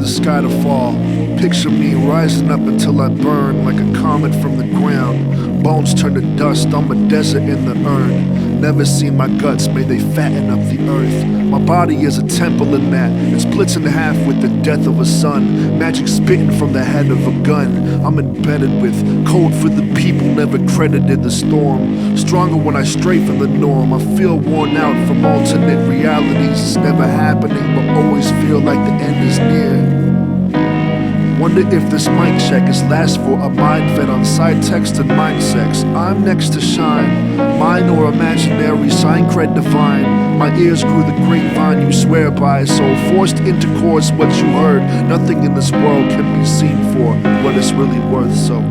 the sky to fall. Picture me rising up until I burn like a comet from the ground. Bones turn to dust, I'm a desert in the urn. Never seen my guts, may they fatten up the earth. My body is a temple in that. It splits in half with the death of a son. Magic spitting from the head of a gun. I'm embedded with code for the people, never credited the storm. Stronger when I stray from the norm. I feel worn out from alternate realities. It's never happening, but always feel like the end is near. Wonder if this mic check is last for a mind fed on side text and mind sex. I'm next to shine, mine or imaginary, sign cred divine. My ears grew the grapevine you swear by, so forced intercourse what you heard. Nothing in this world can be seen for what it's really worth, so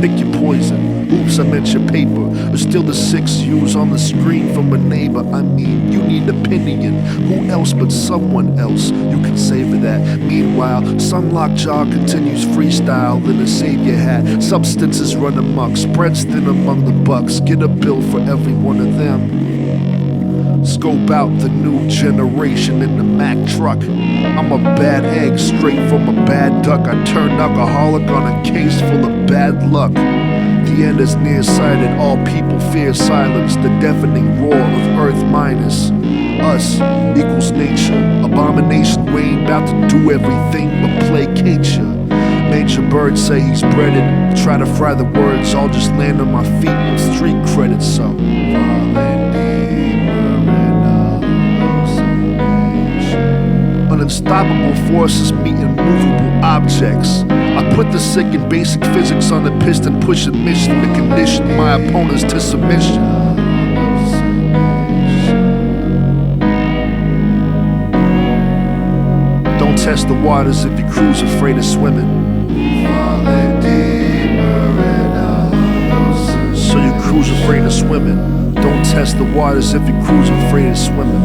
pick your poison. Oops, I meant your paper. Or still the 6 U's on the screen from a neighbor. I mean, you need opinion. Who else but someone else? You can savor that. Meanwhile, Sunlock Jaw continues freestyle in a savior hat. Substances run amok, spreads thin among the bucks. Get a bill for every one of them. Scope out the new generation in the Mack truck. I'm a bad egg straight from a bad duck. I turned alcoholic on a case full of bad luck. The end is nearsighted, all people fear silence. The deafening roar of earth minus us equals nature. Abomination Wayne about to do everything but placate ya. Nature birds say he's breaded. Try to fry the words, I'll just land on my feet with street credit. So unstoppable forces meet immovable objects. I put the sick in basic physics on the piston, pushing mission to condition my opponents to submission. Don't test the waters if your crew's afraid of swimming. So your crew's afraid of swimming. Don't test the waters if your crew's afraid of swimming.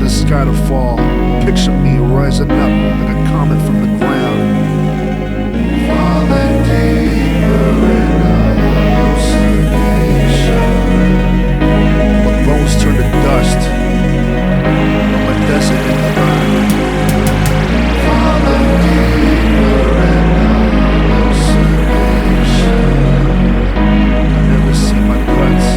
Sky to fall. Picture me rising up like a comet from the ground. Falling deeper in hallucination. My bones turn to dust. I'm a desert in the burn. Falling deeper in hallucination. I never see my guts.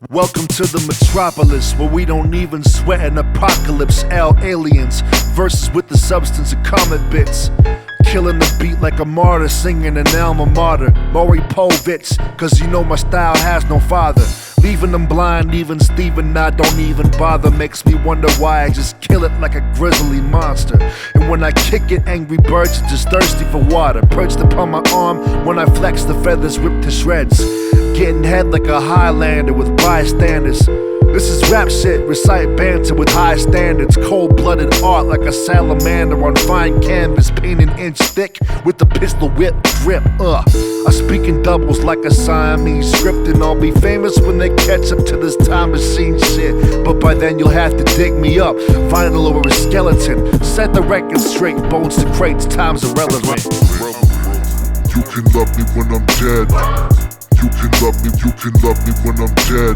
Welcome to the metropolis, where we don't even sweat an apocalypse. Aliens versus with the substance of comet bits. Killing the beat like a martyr, singing an alma mater. Maury Povich, cause you know my style has no father. Leaving them blind, even Steven, I don't even bother. Makes me wonder why I just kill it like a grizzly monster. And when I kick it, angry birds are just thirsty for water. Perched upon my arm, when I flex, the feathers rip to shreds. Getting head like a Highlander with bystanders. This is rap shit, recite banter with high standards. Cold-blooded art like a salamander on fine canvas. Paint an inch thick with the pistol whip grip. I speak in doubles like a Siamese script. And I'll be famous when they catch up to this time machine shit. But by then you'll have to dig me up, vinyl or a skeleton. Set the record straight, bones to crates, time's irrelevant. You can love me when I'm dead. You can love me, you can love me when I'm dead.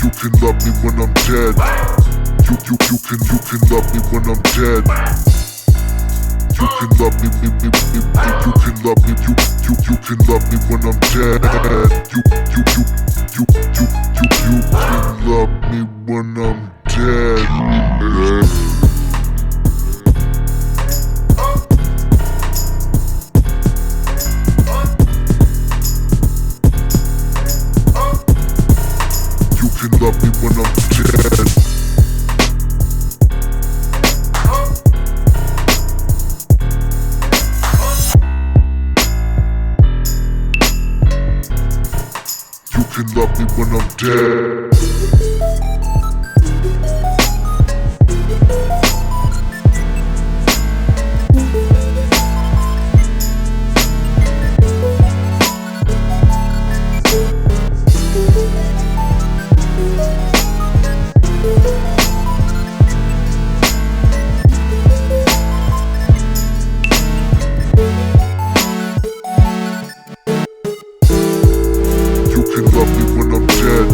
You can love me when I'm dead. You can love me when I'm dead. You can love me, you can love me, you can love me when I'm dead. You can love me when I'm dead. You can love me when I'm dead. You can love me when I'm dead. You can love me when I'm dead.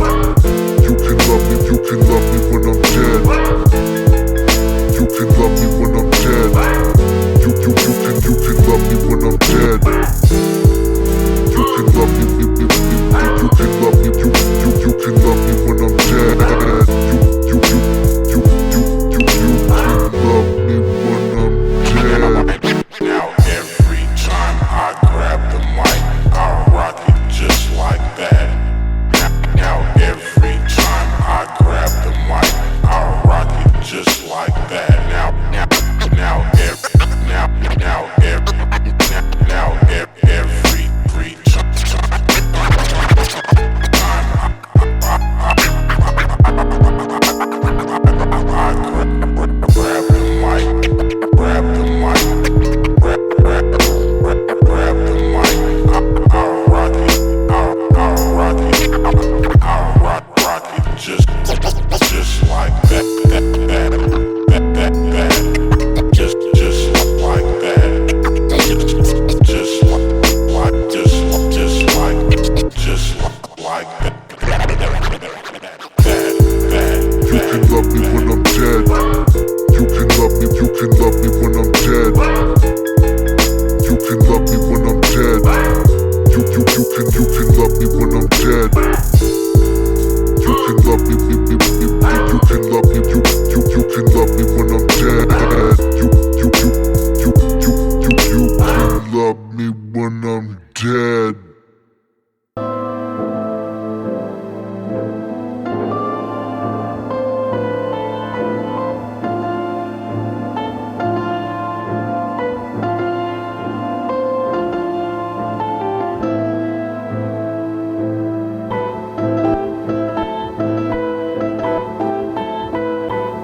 You can love me, you can love me when I'm dead. You can love me when I'm dead. You can love me when I'm dead. You can love me, you can love me, you can love me when I'm dead. You can love me when I'm dead. Now every time I grab the mic, I rock it just like that. Now every time I grab the mic, I rock it just like that. Now every time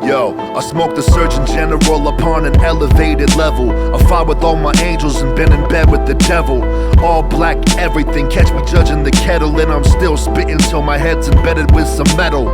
Yo, I smoked the Surgeon General upon an elevated level. I fought with all my angels and been in bed with the devil. All black everything, catch me judging the kettle, and I'm still spitting till my head's embedded with some metal.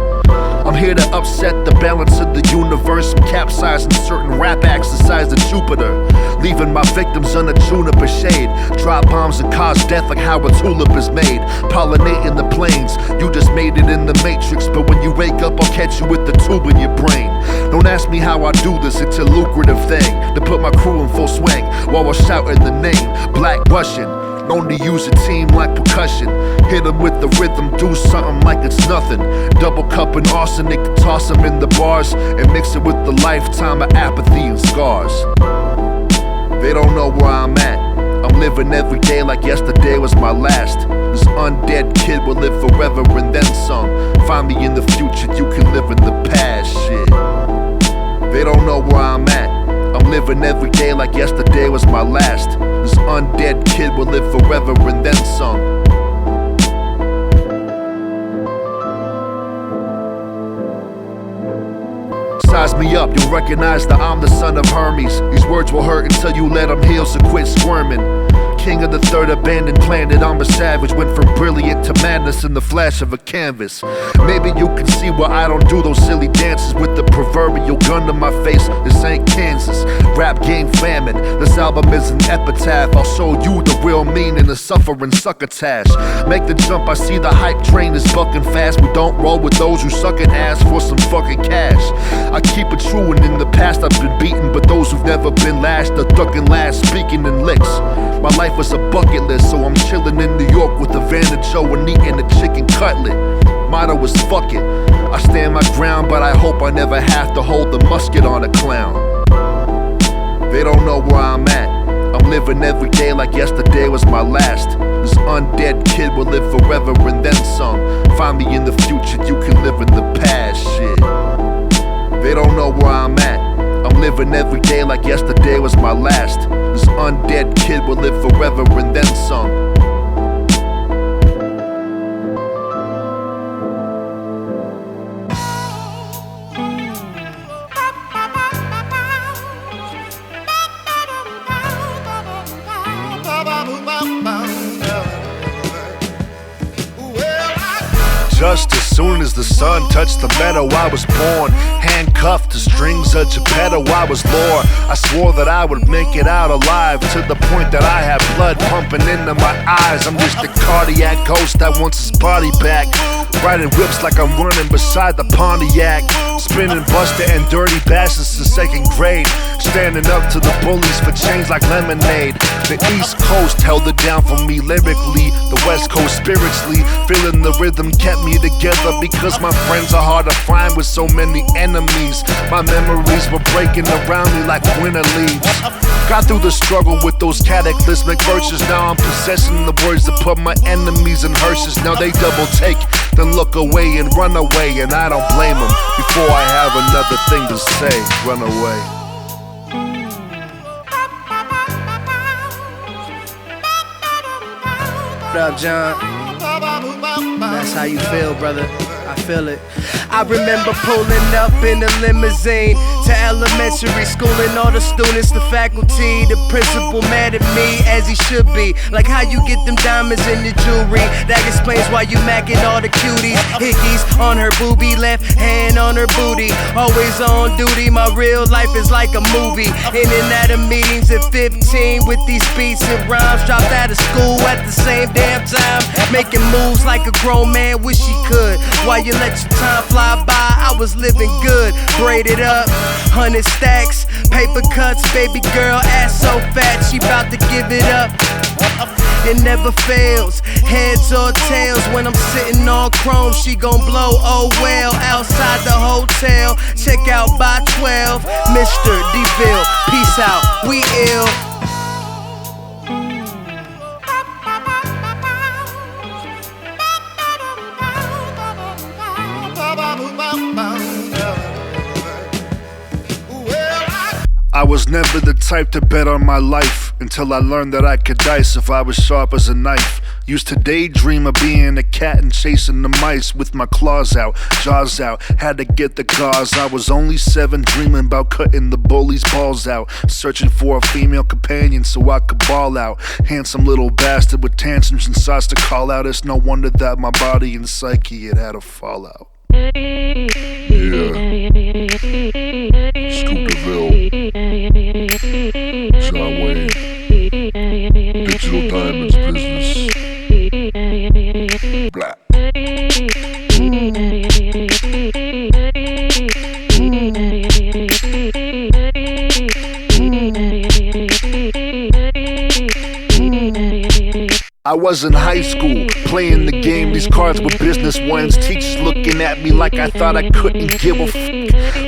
I'm here to upset the balance of the universe. I'm capsizing certain rap acts the size of Jupiter, leaving my victims under juniper shade. Drop bombs and cause death like how a tulip is made. Pollinating the plains, you just made it in the matrix. But when you wake up, I'll catch you with the tube in your brain. Don't ask me how I do this, it's a lucrative thing to put my crew in full swing while we're shouting the name Black Russian. Known to use a team like percussion. Hit 'em with the rhythm, do something like it's nothing. Double cup and arsenic, toss 'em in the bars and mix it with the lifetime of apathy and scars. They don't know where I'm at. I'm living every day like yesterday was my last. This undead kid will live forever and then some. Find me in the future, you can live in the past, shit. They don't know where I'm at. I'm living every day like yesterday was my last. This undead kid will live forever and then some. Size me up, you'll recognize that I'm the son of Hermes. These words will hurt until you let them heal, so quit squirming. king of the third abandoned planet. I'm a savage, went from brilliant to madness in the flash of a canvas. Maybe you can see why I don't do those silly dances with the proverbial gun to my face. This ain't Kansas, rap game famine. This album is an epitaph. I'll show you the real meaning of suffering succotash. Make the jump, I see the hype train is bucking fast. We don't roll with those who suck at ass for some fucking cash. I keep it true, and in the past I've been beaten, but those who've never been lashed are ducking last, speaking in licks. My life was a bucket list, so I'm chilling in New York with a Vanna Joe and eating a chicken cutlet. Motto is fuck it. I stand my ground, but I hope I never have to hold the musket on a clown. They don't know where I'm at. I'm living every day like yesterday was my last. This undead kid will live forever and then some. Find me in the future, you can live in the past, shit. They don't know where I'm at. I'm living every day like yesterday was my last. This undead kid will live forever and then some. Just as soon as the sun touched the meadow, I was born. Handcuffed to strings of Geppetto, I was lore. I swore that I would make it out alive, to the point that I had blood pumping into my eyes. I'm just a cardiac ghost that wants his body back. Riding whips like I'm running beside the Pontiac. Spinning Buster and Dirty Bastards to second grade. Standing up to the bullies for change like lemonade. The East Coast held it down for me lyrically. The West Coast spiritually. Feeling the rhythm kept me together, because my friends are hard to find with so many enemies. My memories were breaking around me like winter leaves. Got through the struggle with those cataclysmic verses. Now I'm possessing the words that put my enemies in hearses. Now they double take, then look away and run away, and I don't blame them. Before I have another thing to say, run away. What up, John? That's how you feel, brother. I feel it. I remember pulling up in a limousine to elementary school, and all the students, the faculty, the principal mad at me as he should be. Like how you get them diamonds in your jewelry. That explains why you macking all the cuties. Hickeys on her boobie, left hand on her booty. Always on duty, my real life is like a movie. In and out of meetings at 15 with these beats and rhymes. Dropped out of school at the same damn time, making moves like a grown man wish he could. While you let your time fly by, I was living good. Braided up, 100 stacks, paper cuts, baby girl ass so fat, she bout to give it up. It never fails, heads or tails. When I'm sitting on chrome, she gon' blow, oh well. Outside the hotel, check out by 12. Mr. DeVille, peace out, we ill. I was never the type to bet on my life, until I learned that I could dice if I was sharp as a knife. Used to daydream of being a cat and chasing the mice with my claws out, jaws out, had to get the gauze. I was only 7, dreaming about cutting the bully's balls out, searching for a female companion so I could ball out. Handsome little bastard with tantrums and sights to call out. It's no wonder that my body and psyche had a fallout. Yeah. Scoop DeVille. Jonwayne. Digital Diamonds Business. Black. I was in high school, playing the game. These cards were business ones. Teachers looking at me like I thought I couldn't give a f***.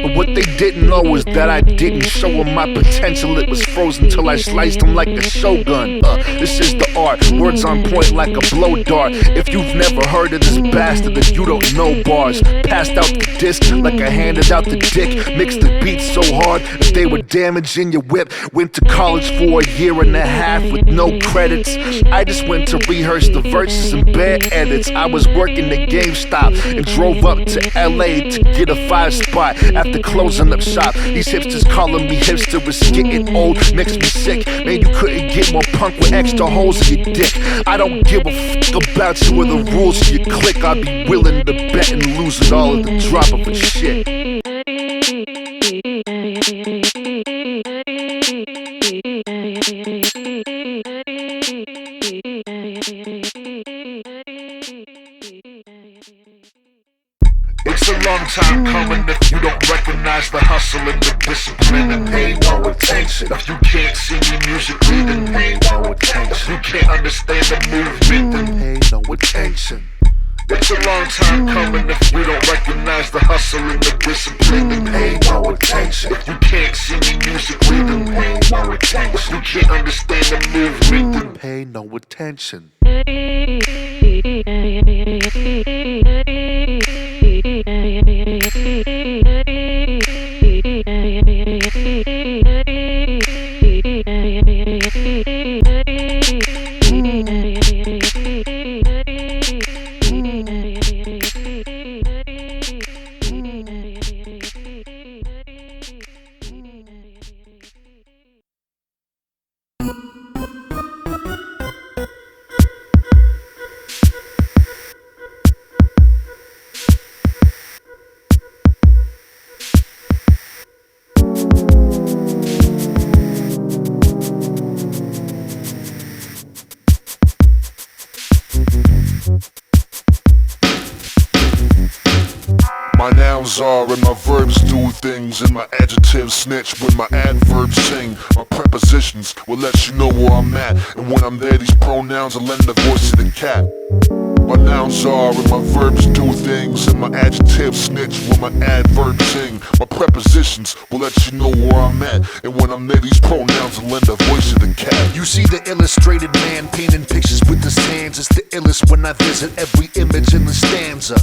But what they didn't know was that I didn't show them my potential. It was frozen till I sliced them like a shogun. This is the art, words on point like a blow dart. If you've never heard of this bastard, then you don't know bars. Passed out the disc like I handed out the dick. Mixed the beats so hard that they were damaging your whip. Went to college for a year and a half with no credits. I just went to rehearse the verses and bad edits. I was working at GameStop and drove up to LA to get a 5 spot after closing up shop. These hipsters calling me hipster was getting old, makes me sick. Man, you couldn't get Get more punk with extra holes in your dick. I don't give a fuck about you or the rules of your clique. I'd be willing to bet and lose it all at the drop of a shit. It's a long time coming if you don't recognize the hustle and the discipline and pay no attention. If you can't see me musically, then pay no attention. If you can't understand the movement, then pay no attention. It's a long time coming if you don't recognize the hustle and the discipline, then pay no attention. If you can't see me musically, then pay no attention. If you can't understand the movement, then pay no attention. My nouns are and my verbs do things, and my adjectives snitch when my adverbs sing. My prepositions will let you know where I'm at, and when I'm there these pronouns will lend the voice to the cat. My nouns are and my verbs do things, and my adjectives snitch when my adverbs sing. My prepositions will let you know where I'm at, and when I'm there these pronouns will lend a voice to the cat. You see the illustrated man painting pictures with his hands. It's the illest when I visit every image in the stanza.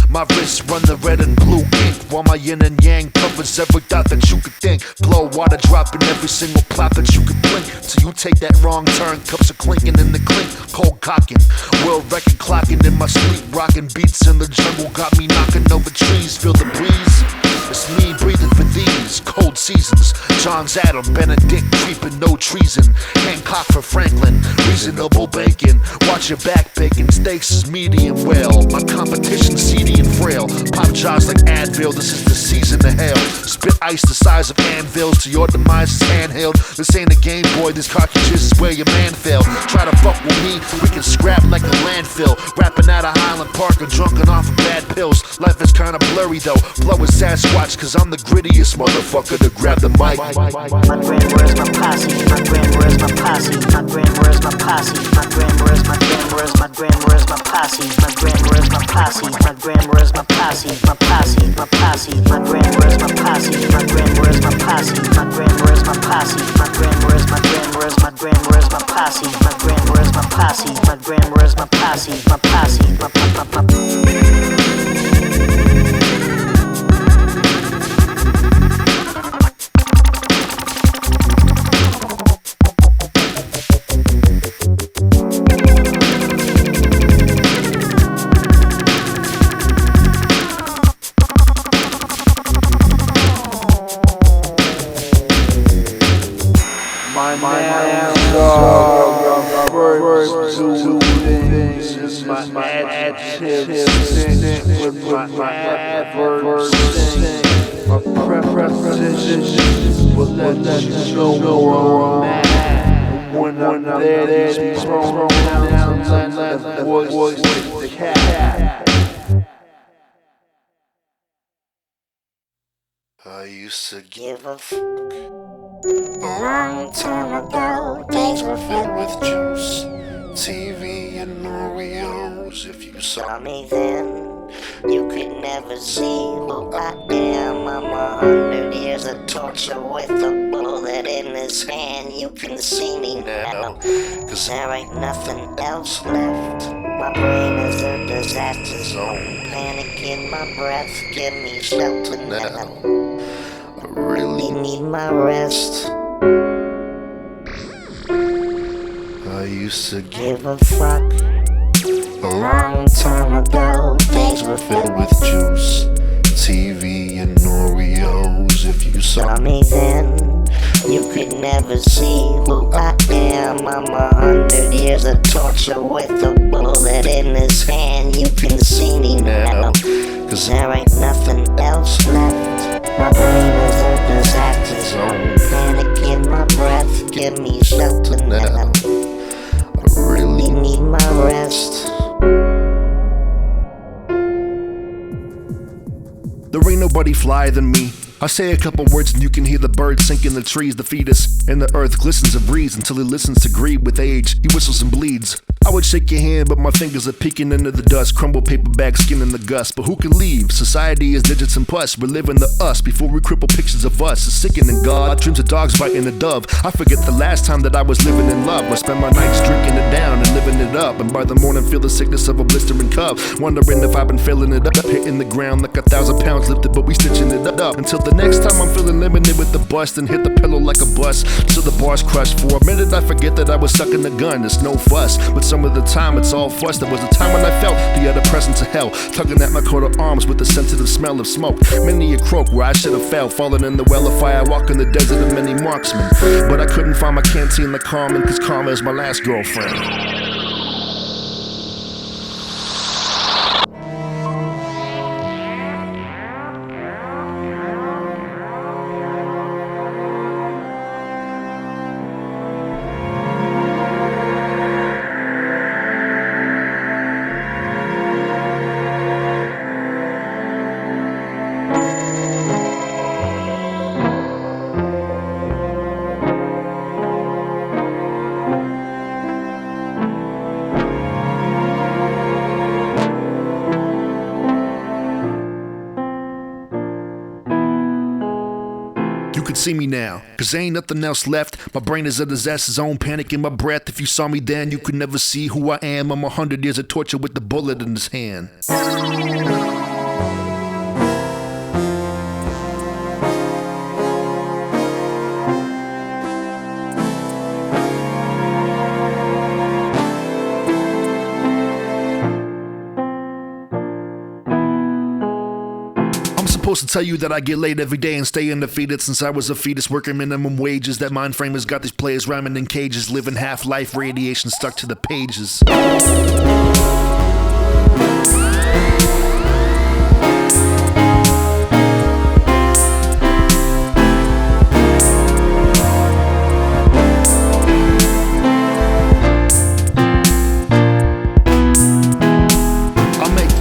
My wrists run the red and blue ink, while my yin and yang covers every dot that you could think. Blow water dropping every single plot that you could blink. Till you take that wrong turn, cups are clinking in the clink. Cold cocking, world record clocking in my sleep. Rocking beats in the jungle got me knocking over trees. Feel the breeze? It's me breathing for these cold seasons. John's Adam, Benedict creeping, no treason. Hancock for Franklin, reasonable bacon. Watch your back bacon, steaks is medium well. My competition's seedy and frail. Pop jars like Advil, this is the season to hell. Spit ice the size of anvils to your demise is handheld. This ain't a Game Boy, this cartridges is where your man fell. Try to fuck with me, we can scrap like a landfill. Rapping out of Highland Park or drunken off of bad pills. Life is kinda blurry though, flow is Sasquatch, cause I'm the grittiest motherfucker to grab the mic. My grand, where's my posse? My grand, where's my posse? My grand, where's my posse? My grand, where's my grand, where's my grand, where's my posse? My grand, where's my posse? My grand, where's my posse? My posse, my posse. My grand, where's my posse? My grand, where's my posse? My grand, where's my posse? My grand, where's my grand, where's my grand, where's my posse? My grand, where's my posse? My grand, where's my posse? My posse, My adjectives sing with my adverbs sing. My prepositions will let you know where I'm at. When I'm there, these pronouns and the voice of the cat. I used to Give a fuck. A long time ago, days were filled with juice, TV and Oreos. If you saw me then, you could never see who I am. I'm 100 years of torture with a bullet in his hand. You can see me now, cause there ain't nothing else left. My brain is a disaster zone, panic in my breath. Give me shelter now, I really need my rest. I used to Give a fuck. A long time ago, days were filled with juice, TV and Oreos. If you saw me then, you could never see who I am. am. I'm 100 years of torture with a bullet in his hand. You can see me now, cause there ain't nothing else left. My brain is a disaster zone. Panic in my breath, give me shelter now. I really need my rest. There ain't nobody flyer than me. I say a couple words and you can hear the birds sink in the trees. The fetus in the earth glistens and breathes until he listens to greed. With age, he whistles and bleeds. I would shake your hand, but my fingers are peeking into the dust. Crumble paper bag, skin in the gust. But who can leave? Society is digits and pus. We're living the us before we cripple pictures of us. It's sickening, God. Dreams of dogs biting a dove. I forget the last time that I was living in love. I spend my nights drinking it down and living it up. And by the morning feel the sickness of a blistering cup. Wondering if I've been filling it up. Hitting the ground like 1,000 pounds lifted, but we stitching it up. Until the next time I'm feeling limited with the bust and hit the pillow like a bus. Till the bar's crushed. For a minute I forget that I was sucking the gun. It's no fuss, but some of the time it's all fuss. There was a time when I felt the other presence of hell, tugging at my coat of arms with the sensitive smell of smoke. Many a croak where I should have fell, falling in the well of fire, walking the desert of many marksmen. But I couldn't find my canteen like Carmen, cause Karma is my last girlfriend. You can see me now, cause there ain't nothing else left. My brain is a disaster zone, panic in my breath. If you saw me then, you could never see who I am. I'm 100 years of torture with the bullet in his hand. Supposed to tell you that I get laid every day and stay undefeated since I was a fetus working minimum wages. That mind frame has got these players rhyming in cages, living half-life, radiation stuck to the pages.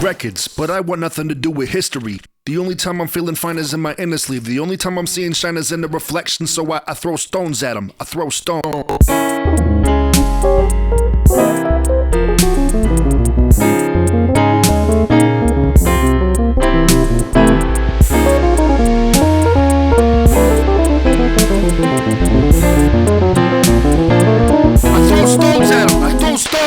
Records, but I want nothing to do with history. The only time I'm feeling fine is in my inner sleeve. The only time I'm seeing shine is in the reflection, so I throw stones at them. I throw stones. I throw stones at them. I throw stones.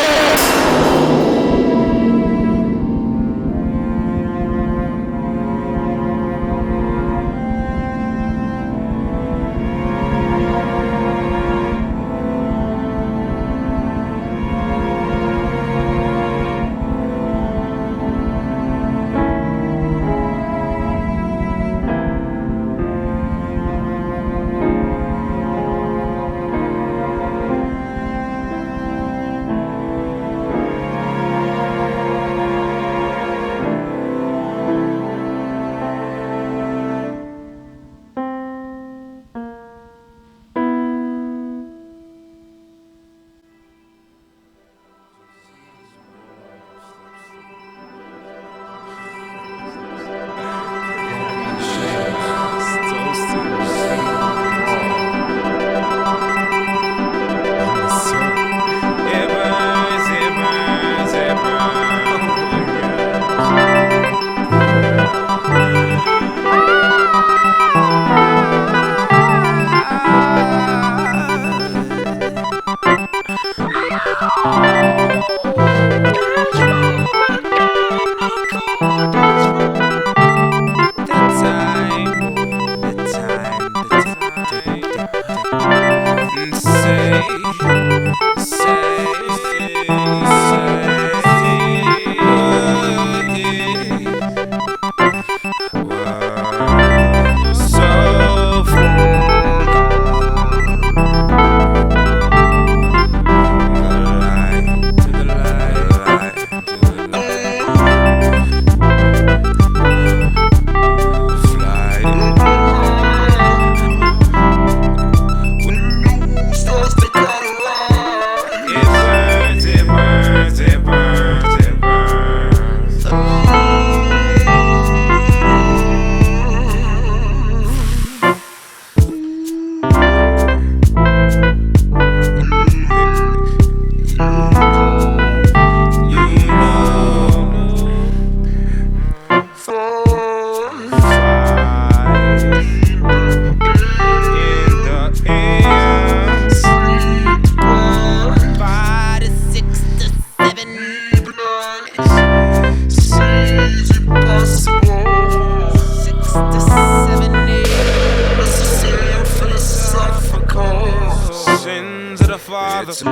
sins of the father. The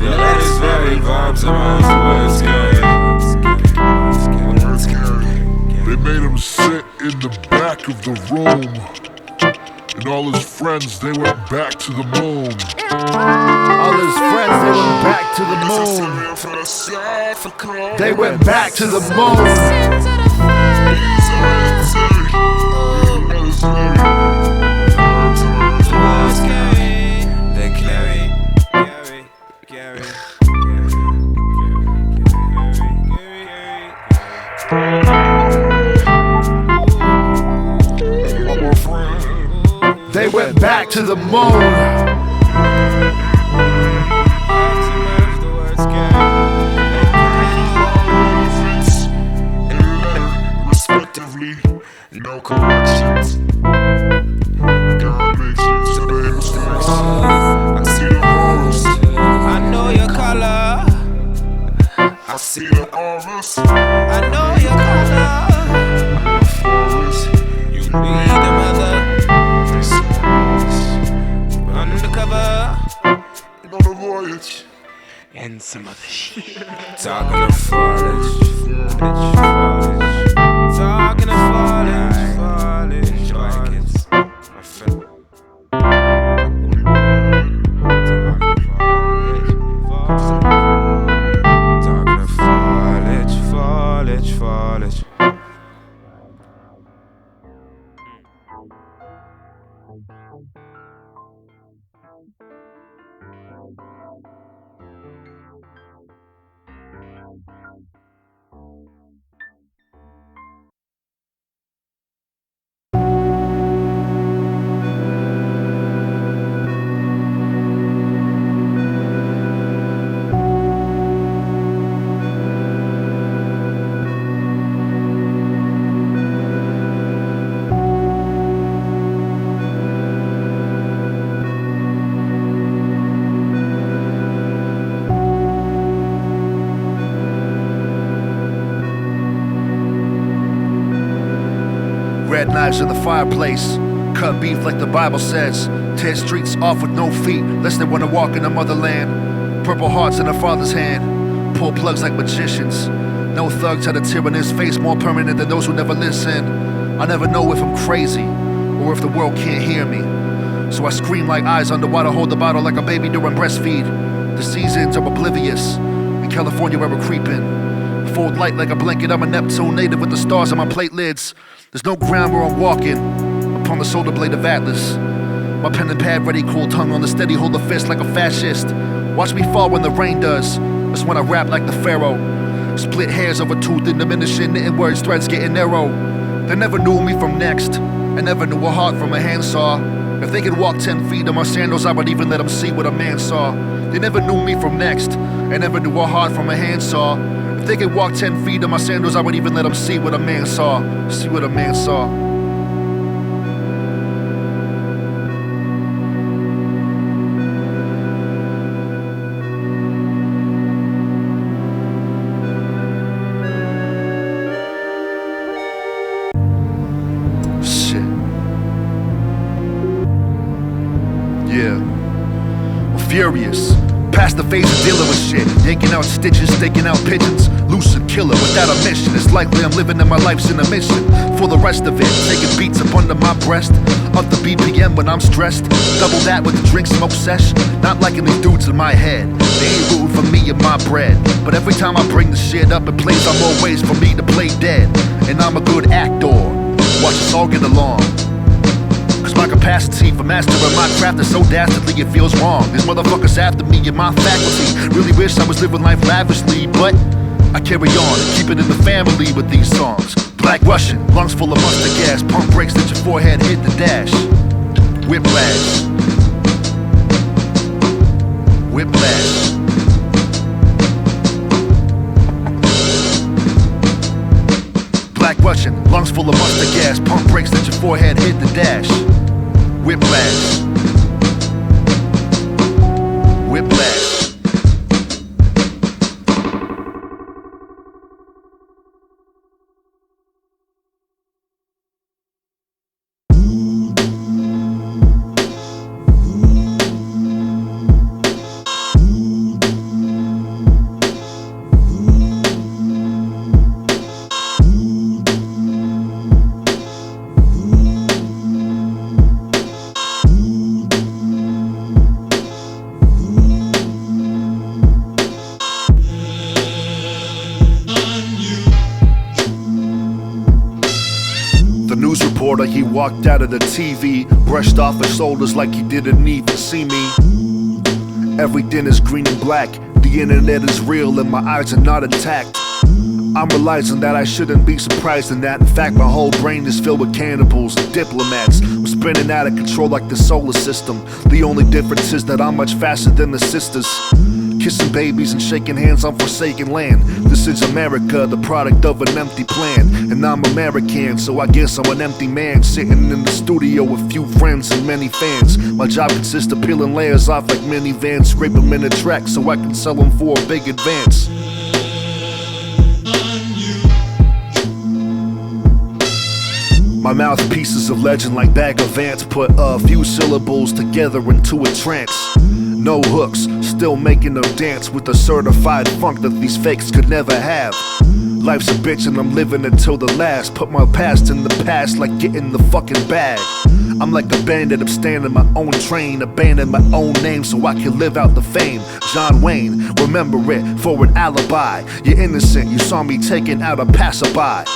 latest very vibes around the words They made him sit in the back of the room, and all his friends, they went back to the moon. All his friends, they went back to the moon. They went back to the moon. They carry. They went back to the moon. Respectively, no corrections. God makes you to make mistakes. I see the horrors. I know your color. I see the auras. I know your color. You be the mother. Undercover. On the voyage. And some other shit. Talking of foliage. Talking of foliage. I feel. Talking of foliage. Red knives in the fireplace, cut beef like the Bible says. Tear streets off with no feet, lest they wanna walk in the motherland. Purple hearts in their father's hand, pull plugs like magicians. No thugs had a tear in his face more permanent than those who never listen. I never know if I'm crazy, or if the world can't hear me. So I scream like eyes underwater, hold the bottle like a baby during breastfeed. The seasons are oblivious, in California where we're creeping. Fold light like a blanket, I'm a Neptune native with the stars on my plate lids. There's no ground where I'm walking, upon the shoulder blade of Atlas. My pen and pad ready, cool tongue on the steady, hold a fist like a fascist. Watch me fall when the rain does, that's when I rap like the pharaoh. Split hairs over tooth and diminishing, knitting words, threads getting narrow. They never knew me from next, I never knew a heart from a handsaw. If they could walk 10 feet in my sandals, I would even let them see what a man saw. They never knew me from next, I never knew a heart from a handsaw. If they could walk 10 feet in my sandals, I would even let them see what a man saw. See what a man saw. Shit. Yeah. I'm furious. Past the phase of dealing with shit, yanking out stitches, staking out pigeons. Lucid killer without a mission. It's likely I'm living and my life's in a mission. For the rest of it, taking beats up under my breast. Up the BPM when I'm stressed. Double that with the drink smoke sesh. Not liking these dudes in my head. They ain't rooting for me and my bread. But every time I bring the shit up, it plays on more ways for me to play dead. And I'm a good actor. Watch us all get along. My capacity for mastering my craft is so dastardly it feels wrong. These motherfuckers after me and my faculty. Really wish I was living life lavishly, but I carry on and keep it in the family with these songs. Black Russian, lungs full of mustard gas, pump brakes that your forehead hit the dash. Whiplash. Whiplash. Black Russian, lungs full of mustard gas, pump brakes that your forehead hit the dash. Whiplash. Whiplash. quarter, he walked out of the TV, brushed off his shoulders like he didn't even see me. Everything is green and black, the internet is real and my eyes are not intact. I'm realizing that I shouldn't be surprised in that. In fact, my whole brain is filled with cannibals and diplomats. I'm spinning out of control like the solar system. The only difference is that I'm much faster than the sisters. Kissing babies and shaking hands on forsaken land. This is America, the product of an empty plan. And I'm American, so I guess I'm an empty man, sitting in the studio with few friends and many fans. My job consists of peeling layers off like minivans, scrape them in a track so I can sell them for a big advance. My mouthpieces of legend like bag of ants, put a few syllables together into a trance. No hooks, still making them dance with a certified funk that these fakes could never have. Life's a bitch and I'm living until the last. Put my past in the past like getting the fucking bag. I'm like a bandit, I'm standing my own train, abandon my own name so I can live out the fame. Jonwayne, remember it for an alibi. You're innocent, you saw me taking out a passerby.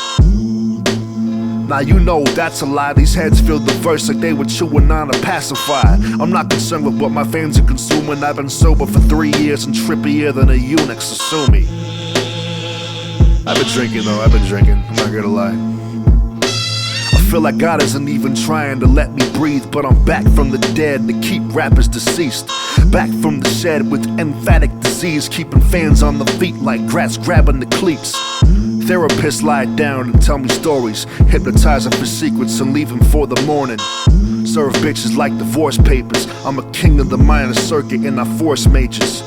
Now you know that's a lie, these heads feel the verse like they were chewing on a pacifier. I'm not concerned with what my fans are consuming. I've been sober for 3 years and trippier than a eunuch, so sue me. I've been drinking though, I've been drinking, I'm not gonna lie. I feel like God isn't even trying to let me breathe, but I'm back from the dead to keep rappers deceased. Back from the shed with emphatic disease, keeping fans on the feet like grass grabbing the cleats. Therapists lie down and tell me stories, hypnotize them for secrets and leave them for the morning. Serve bitches like divorce papers, I'm a king of the minor circuit and I force majors.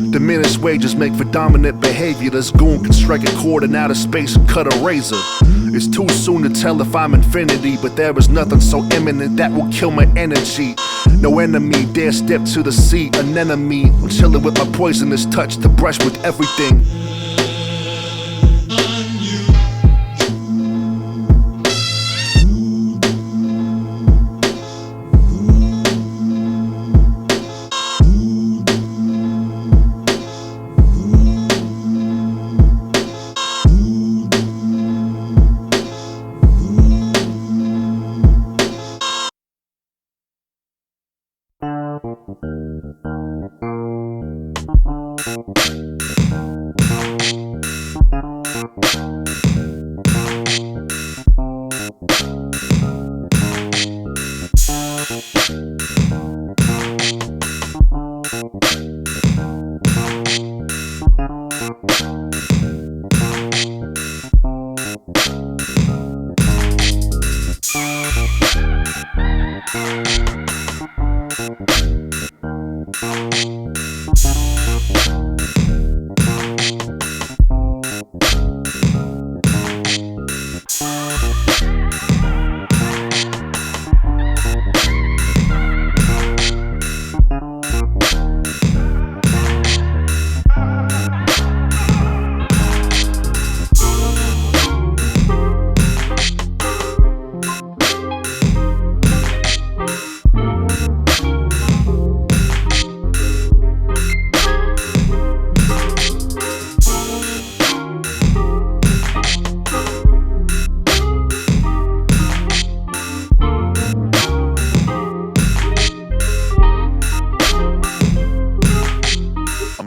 Diminished wages make for dominant behavior. This goon can strike a chord in outer space and cut a razor. It's too soon to tell if I'm infinity, but there is nothing so imminent that will kill my energy. No enemy dare step to the sea, an enemy. I'm chilling with my poisonous touch to brush with everything.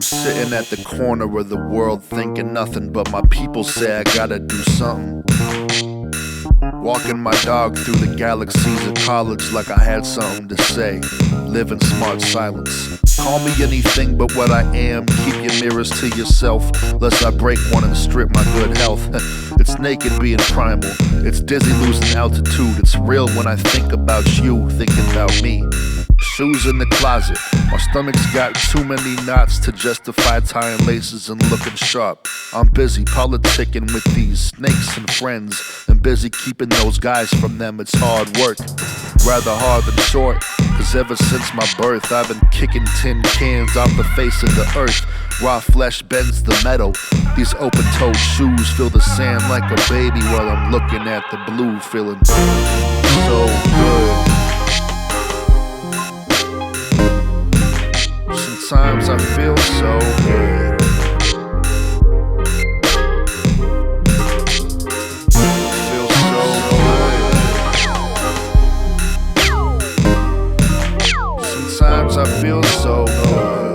Sitting at the corner of the world thinking nothing but my people say I gotta do something. Walking my dog through the galaxies of college like I had something to say. Live in smart silence. Call me anything but what I am. Keep your mirrors to yourself, lest I break one and strip my good health. It's naked being primal. It's dizzy losing altitude. It's real when I think about you, thinking about me. Shoes in the closet. My stomach's got too many knots to justify tying laces and looking sharp. I'm busy politicking with these snakes and friends, and busy keeping those guys from them. It's hard work, rather hard than short. Cause ever since my birth I've been kicking tin cans off the face of the earth. Raw flesh bends the metal. These open-toed shoes feel the sand like a baby while I'm looking at the blue, feeling so good. Sometimes I feel so good. Feel so good. Sometimes I feel so good.